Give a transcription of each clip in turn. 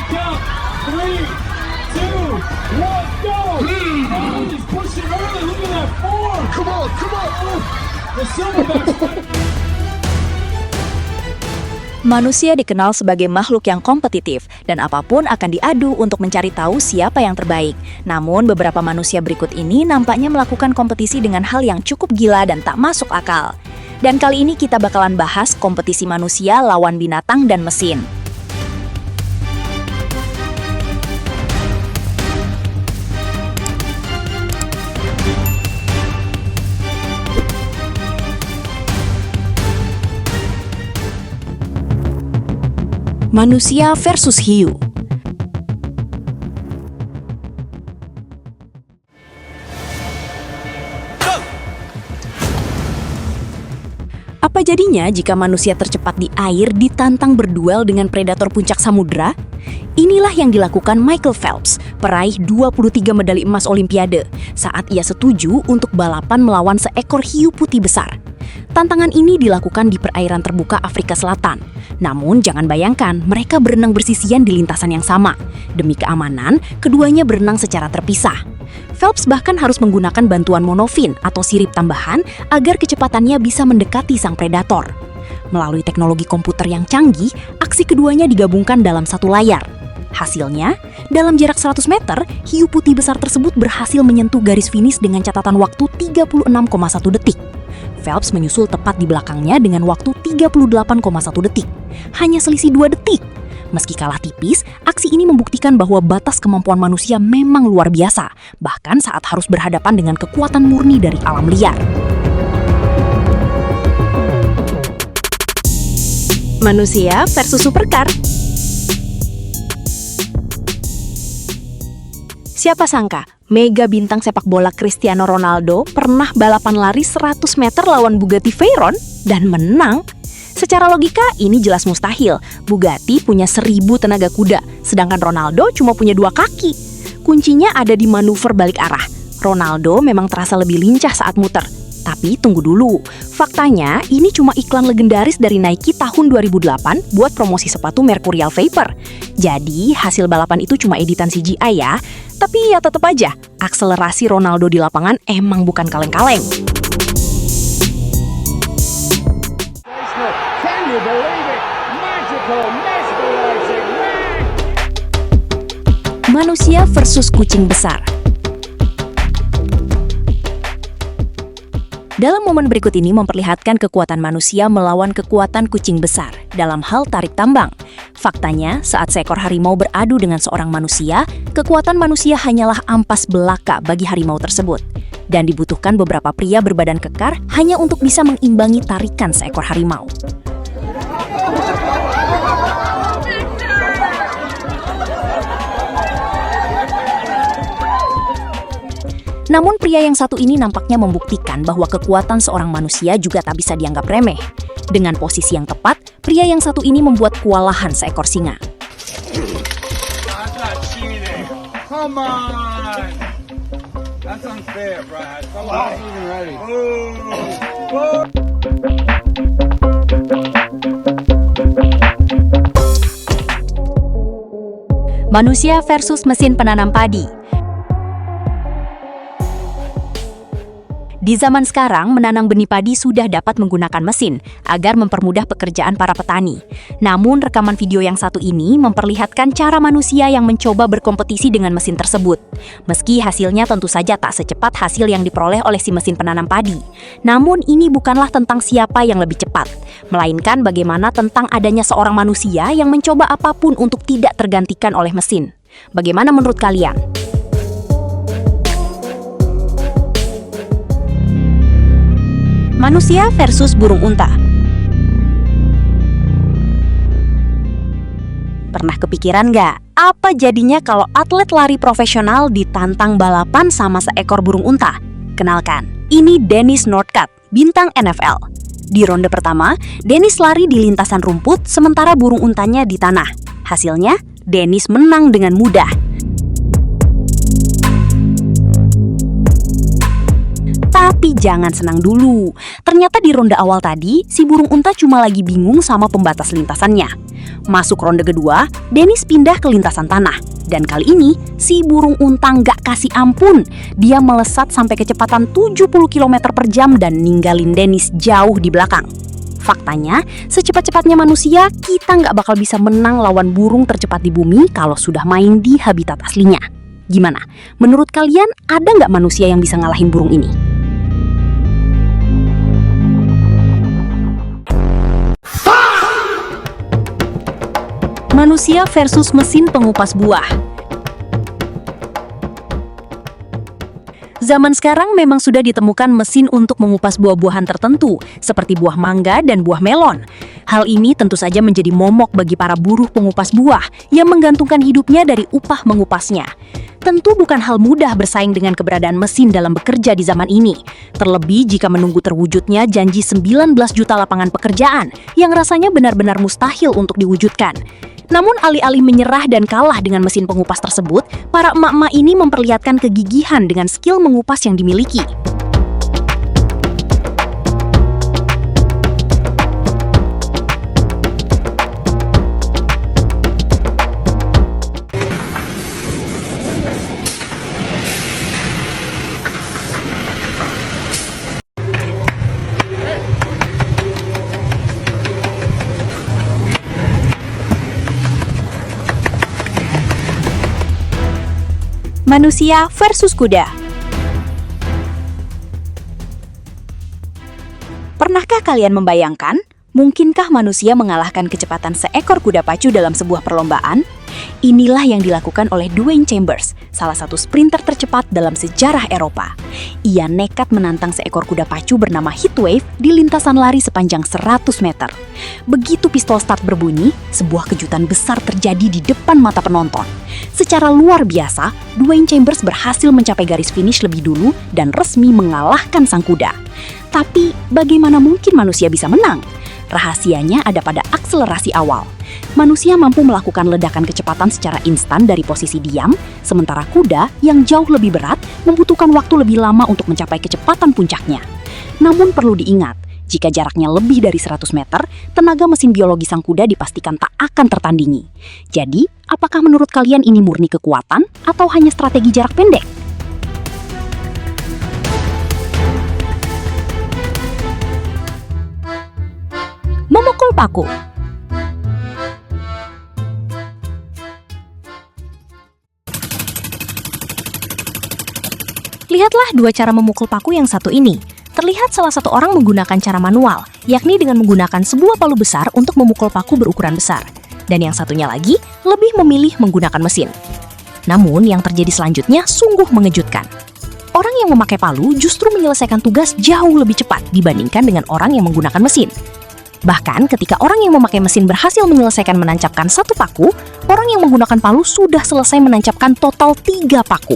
my count. 3, 2, 1, go! Oh, he's pushing early. Look at that form. Come on, come on. The Silverbacks. Manusia dikenal sebagai makhluk yang kompetitif dan apapun akan diadu untuk mencari tahu siapa yang terbaik. Namun beberapa manusia berikut ini nampaknya melakukan kompetisi dengan hal yang cukup gila dan tak masuk akal. Dan kali ini kita bakalan bahas kompetisi manusia lawan binatang dan mesin. Manusia versus hiu. Apa jadinya jika manusia tercepat di air ditantang berduel dengan predator puncak samudra? Inilah yang dilakukan Michael Phelps, peraih 23 medali emas Olimpiade, saat ia setuju untuk balapan melawan seekor hiu putih besar. Tantangan ini dilakukan di perairan terbuka Afrika Selatan. Namun jangan bayangkan mereka berenang bersisian di lintasan yang sama. Demi keamanan, keduanya berenang secara terpisah. Phelps bahkan harus menggunakan bantuan monofin atau sirip tambahan agar kecepatannya bisa mendekati sang predator. Melalui teknologi komputer yang canggih, aksi keduanya digabungkan dalam satu layar. Hasilnya, dalam jarak 100 meter, hiu putih besar tersebut berhasil menyentuh garis finish dengan catatan waktu 36,1 detik. Phelps menyusul tepat di belakangnya dengan waktu 38,1 detik. Hanya selisih 2 detik. Meski kalah tipis, aksi ini membuktikan bahwa batas kemampuan manusia memang luar biasa, bahkan saat harus berhadapan dengan kekuatan murni dari alam liar. Manusia versus supercar. Siapa sangka, mega bintang sepak bola Cristiano Ronaldo pernah balapan lari 100 meter lawan Bugatti Veyron dan menang? Secara logika, ini jelas mustahil. Bugatti punya 1000 tenaga kuda, sedangkan Ronaldo cuma punya 2 kaki. Kuncinya ada di manuver balik arah. Ronaldo memang terasa lebih lincah saat muter. Tapi tunggu dulu, faktanya ini cuma iklan legendaris dari Nike tahun 2008 buat promosi sepatu Mercurial Vapor. Jadi hasil balapan itu cuma editan CGI ya. Tapi ya tetap aja, akselerasi Ronaldo di lapangan emang bukan kaleng-kaleng. Manusia versus kucing besar. Dalam momen berikut ini memperlihatkan kekuatan manusia melawan kekuatan kucing besar dalam hal tarik tambang. Faktanya, saat seekor harimau beradu dengan seorang manusia, kekuatan manusia hanyalah ampas belaka bagi harimau tersebut. Dan dibutuhkan beberapa pria berbadan kekar hanya untuk bisa mengimbangi tarikan seekor harimau. Namun pria yang satu ini nampaknya membuktikan bahwa kekuatan seorang manusia juga tak bisa dianggap remeh. Dengan posisi yang tepat, pria yang satu ini membuat kewalahan seekor singa. Come on. That's unfair, Brad. I'm not even ready. Manusia versus mesin penanam padi. Di zaman sekarang, menanam benih padi sudah dapat menggunakan mesin agar mempermudah pekerjaan para petani. Namun, rekaman video yang satu ini memperlihatkan cara manusia yang mencoba berkompetisi dengan mesin tersebut. Meski hasilnya tentu saja tak secepat hasil yang diperoleh oleh si mesin penanam padi. Namun, ini bukanlah tentang siapa yang lebih cepat, melainkan bagaimana tentang adanya seorang manusia yang mencoba apapun untuk tidak tergantikan oleh mesin. Bagaimana menurut kalian? Manusia versus burung unta. Pernah kepikiran nggak, apa jadinya kalau atlet lari profesional ditantang balapan sama seekor burung unta? Kenalkan, ini Dennis Northcutt, bintang NFL. Di ronde pertama, Dennis lari di lintasan rumput sementara burung untanya di tanah. Hasilnya, Dennis menang dengan mudah. Tapi jangan senang dulu. Ternyata di ronde awal tadi, si burung unta cuma lagi bingung sama pembatas lintasannya. Masuk ronde kedua, Dennis pindah ke lintasan tanah. Dan kali ini, si burung unta nggak kasih ampun. Dia melesat sampai kecepatan 70 km per jam dan ninggalin Dennis jauh di belakang. Faktanya, secepat-cepatnya manusia, kita nggak bakal bisa menang lawan burung tercepat di bumi kalau sudah main di habitat aslinya. Gimana? Menurut kalian, ada nggak manusia yang bisa ngalahin burung ini? Manusia versus mesin pengupas buah. Zaman sekarang memang sudah ditemukan mesin untuk mengupas buah-buahan tertentu, seperti buah mangga dan buah melon. Hal ini tentu saja menjadi momok bagi para buruh pengupas buah yang menggantungkan hidupnya dari upah mengupasnya. Tentu bukan hal mudah bersaing dengan keberadaan mesin dalam bekerja di zaman ini. Terlebih jika menunggu terwujudnya janji 19 juta lapangan pekerjaan yang rasanya benar-benar mustahil untuk diwujudkan. Namun alih-alih menyerah dan kalah dengan mesin pengupas tersebut, para emak-emak ini memperlihatkan kegigihan dengan skill mengupas yang dimiliki. Manusia versus kuda. Pernahkah kalian membayangkan, mungkinkah manusia mengalahkan kecepatan seekor kuda pacu dalam sebuah perlombaan? Inilah yang dilakukan oleh Dwayne Chambers, salah satu sprinter tercepat dalam sejarah Eropa. Ia nekat menantang seekor kuda pacu bernama Heatwave di lintasan lari sepanjang 100 meter. Begitu pistol start berbunyi, sebuah kejutan besar terjadi di depan mata penonton. Secara luar biasa, Dwayne Chambers berhasil mencapai garis finish lebih dulu dan resmi mengalahkan sang kuda. Tapi, bagaimana mungkin manusia bisa menang? Rahasianya ada pada akselerasi awal. Manusia mampu melakukan ledakan kecepatan secara instan dari posisi diam, sementara kuda yang jauh lebih berat membutuhkan waktu lebih lama untuk mencapai kecepatan puncaknya. Namun perlu diingat, jika jaraknya lebih dari 100 meter, tenaga mesin biologi sang kuda dipastikan tak akan tertandingi. Jadi, apakah menurut kalian ini murni kekuatan atau hanya strategi jarak pendek? Memukul paku. Lihatlah dua cara memukul paku yang satu ini. Terlihat salah satu orang menggunakan cara manual, yakni dengan menggunakan sebuah palu besar untuk memukul paku berukuran besar. Dan yang satunya lagi, lebih memilih menggunakan mesin. Namun, yang terjadi selanjutnya sungguh mengejutkan. Orang yang memakai palu justru menyelesaikan tugas jauh lebih cepat dibandingkan dengan orang yang menggunakan mesin. Bahkan ketika orang yang memakai mesin berhasil menyelesaikan menancapkan satu paku, orang yang menggunakan palu sudah selesai menancapkan total 3 paku.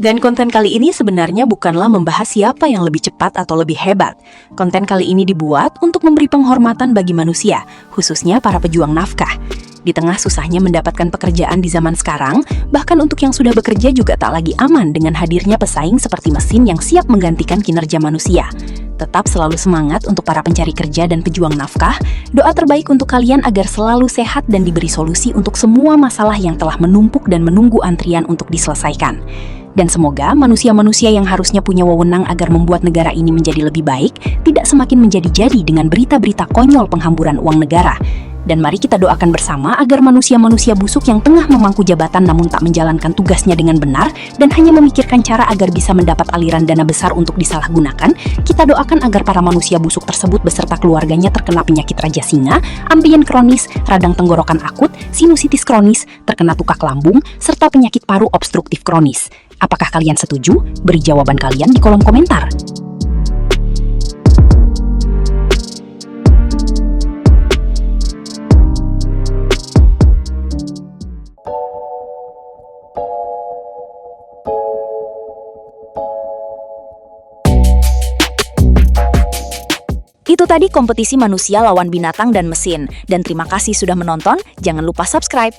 Dan konten kali ini sebenarnya bukanlah membahas siapa yang lebih cepat atau lebih hebat. Konten kali ini dibuat untuk memberi penghormatan bagi manusia, khususnya para pejuang nafkah. Di tengah susahnya mendapatkan pekerjaan di zaman sekarang, bahkan untuk yang sudah bekerja juga tak lagi aman dengan hadirnya pesaing seperti mesin yang siap menggantikan kinerja manusia. Tetap selalu semangat untuk para pencari kerja dan pejuang nafkah. Doa terbaik untuk kalian agar selalu sehat dan diberi solusi untuk semua masalah yang telah menumpuk dan menunggu antrian untuk diselesaikan. Dan semoga manusia-manusia yang harusnya punya wewenang agar membuat negara ini menjadi lebih baik, tidak semakin menjadi-jadi dengan berita-berita konyol penghamburan uang negara. Dan mari kita doakan bersama agar manusia-manusia busuk yang tengah memangku jabatan namun tak menjalankan tugasnya dengan benar dan hanya memikirkan cara agar bisa mendapat aliran dana besar untuk disalahgunakan, kita doakan agar para manusia busuk tersebut beserta keluarganya terkena penyakit raja singa, ambien kronis, radang tenggorokan akut, sinusitis kronis, terkena tukak lambung, serta penyakit paru obstruktif kronis. Apakah kalian setuju? Beri jawaban kalian di kolom komentar. Itu tadi kompetisi manusia lawan binatang dan mesin. Dan terima kasih sudah menonton, jangan lupa subscribe.